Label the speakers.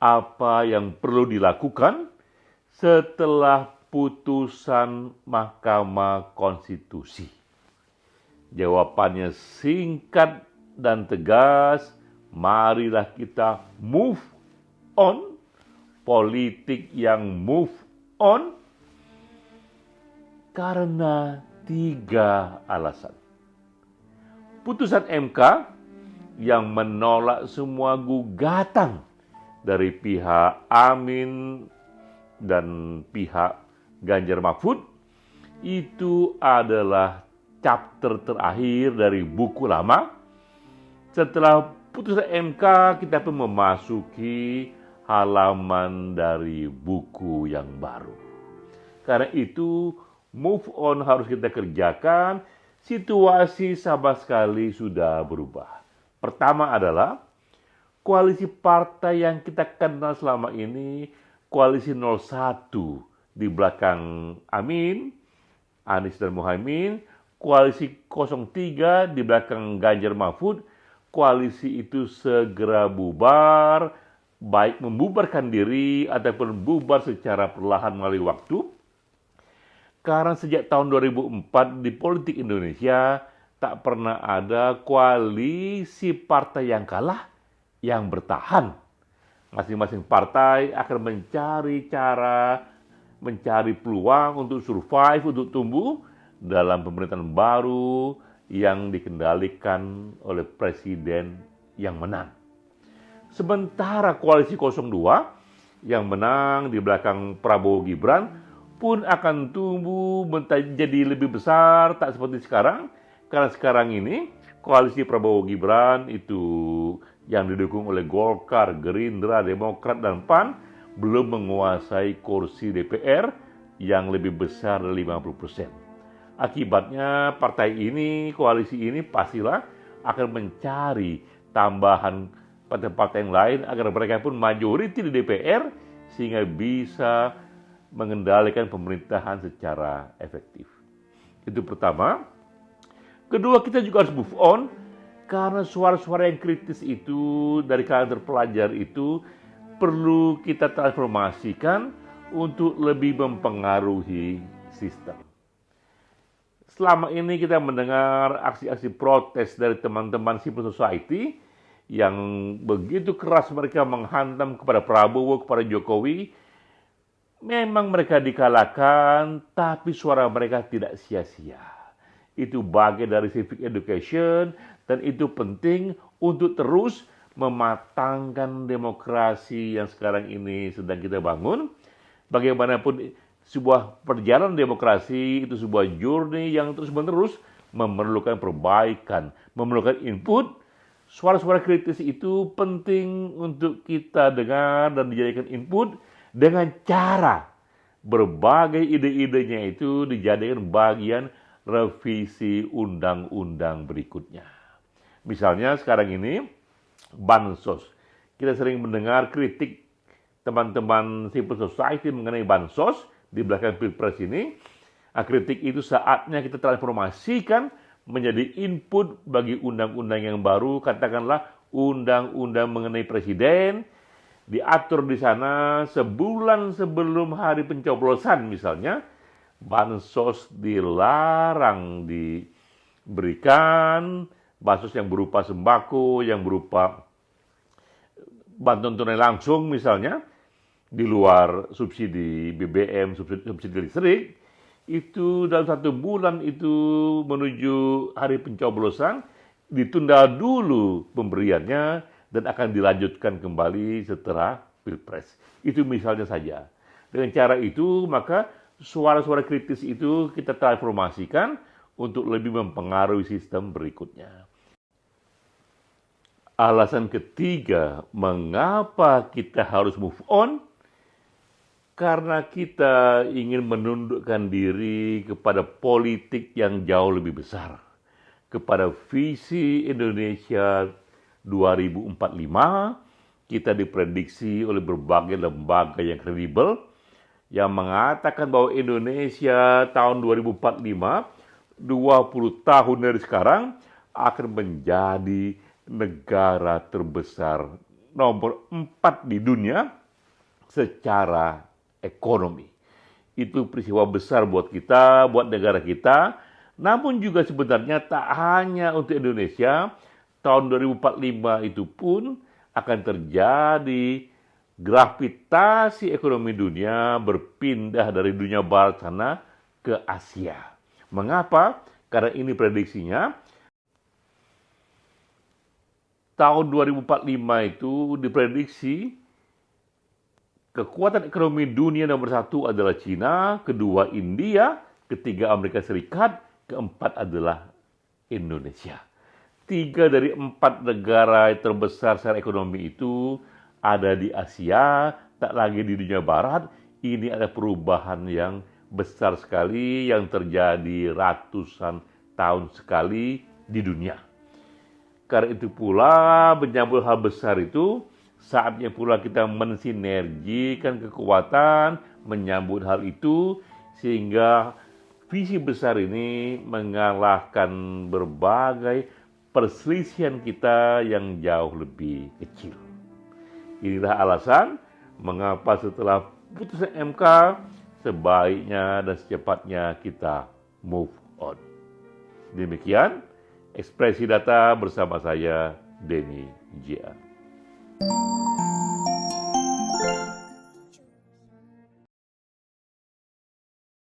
Speaker 1: apa yang perlu dilakukan setelah putusan Mahkamah Konstitusi? Jawabannya singkat dan tegas, marilah kita move on, politik yang move on, karena 3 alasan. Putusan MK yang menolak semua gugatan dari pihak Amin dan pihak Ganjar Mahfud itu adalah chapter terakhir dari buku lama. Setelah putusan MK, kita pun memasuki halaman dari buku yang baru. Karena itu, move on harus kita kerjakan. Situasi sama sekali sudah berubah. Pertama adalah koalisi partai yang kita kenal selama ini, koalisi 01 di belakang Amin, Anies dan Muhaimin, koalisi 03 di belakang Ganjar Mahfud. Koalisi itu segera bubar, baik membubarkan diri ataupun bubar secara perlahan melalui waktu. Karena sejak tahun 2004 di politik Indonesia tak pernah ada koalisi partai yang kalah yang bertahan. Masing-masing partai akan mencari cara, mencari peluang untuk survive, untuk tumbuh dalam pemerintahan baru yang dikendalikan oleh presiden yang menang. Sementara koalisi 02 yang menang di belakang Prabowo Gibran pun akan tumbuh menjadi lebih besar, tak seperti sekarang. Karena sekarang ini koalisi Prabowo Gibran itu yang didukung oleh Golkar, Gerindra, Demokrat, dan PAN belum menguasai kursi DPR yang lebih besar dari 50%. Akibatnya partai ini, koalisi ini pastilah akan mencari tambahan partai-partai yang lain agar mereka pun majoriti di DPR sehingga bisa mengendalikan pemerintahan secara efektif. Itu pertama. Kedua, kita juga harus move on karena suara-suara yang kritis itu dari kalangan terpelajar itu perlu kita transformasikan untuk lebih mempengaruhi sistem. Selama ini kita mendengar aksi-aksi protes dari teman-teman civil society yang begitu keras mereka menghantam kepada Prabowo, kepada Jokowi. Memang mereka dikalahkan, tapi suara mereka tidak sia-sia. Itu bagian dari civic education dan itu penting untuk terus mematangkan demokrasi yang sekarang ini sedang kita bangun. Bagaimanapun sebuah perjalanan demokrasi itu sebuah journey yang terus-menerus memerlukan perbaikan, memerlukan input. Suara-suara kritis itu penting untuk kita dengar dan dijadikan input dengan cara berbagai ide-idenya itu dijadikan bagian revisi undang-undang berikutnya. Misalnya sekarang ini bansos. Kita sering mendengar kritik teman-teman civil society mengenai bansos di belakang Pilpres ini. Kritik itu saatnya kita transformasikan menjadi input bagi undang-undang yang baru, katakanlah undang-undang mengenai presiden. Diatur di sana sebulan sebelum hari pencoblosan misalnya, bansos dilarang diberikan, bansos yang berupa sembako, yang berupa bantuan tunai langsung misalnya, di luar subsidi BBM, subsidi listrik, itu dalam 1 bulan itu menuju hari pencoblosan, ditunda dulu pemberiannya, dan akan dilanjutkan kembali setelah Pilpres. Itu misalnya saja. Dengan cara itu, maka suara-suara kritis itu kita transformasikan untuk lebih mempengaruhi sistem berikutnya. Alasan ketiga, mengapa kita harus move on? Karena kita ingin menundukkan diri kepada politik yang jauh lebih besar. Kepada visi Indonesia 2045, kita diprediksi oleh berbagai lembaga yang kredibel yang mengatakan bahwa Indonesia tahun 2045, 20 tahun dari sekarang, akan menjadi negara terbesar nomor 4 di dunia secara ekonomi. Itu peristiwa besar buat kita, buat negara kita. Namun juga sebenarnya tak hanya untuk Indonesia, tahun 2045 itu pun akan terjadi gravitasi ekonomi dunia berpindah dari dunia barat sana ke Asia. Mengapa? Karena ini prediksinya tahun 2045 itu diprediksi kekuatan ekonomi dunia nomor 1 adalah Cina, kedua India, ketiga Amerika Serikat, keempat adalah Indonesia. 3 dari 4 negara terbesar secara ekonomi itu ada di Asia, tak lagi di dunia barat. Ini ada perubahan yang besar sekali yang terjadi ratusan tahun sekali di dunia. Karena itu pula menyambut hal besar itu, saatnya pula kita mensinergikan kekuatan, menyambut hal itu, sehingga visi besar ini mengalahkan berbagai perselisihan kita yang jauh lebih kecil. Inilah alasan mengapa setelah putusan MK, sebaiknya dan secepatnya kita move on. Demikian Ekspresi Data bersama saya, Denny J.A.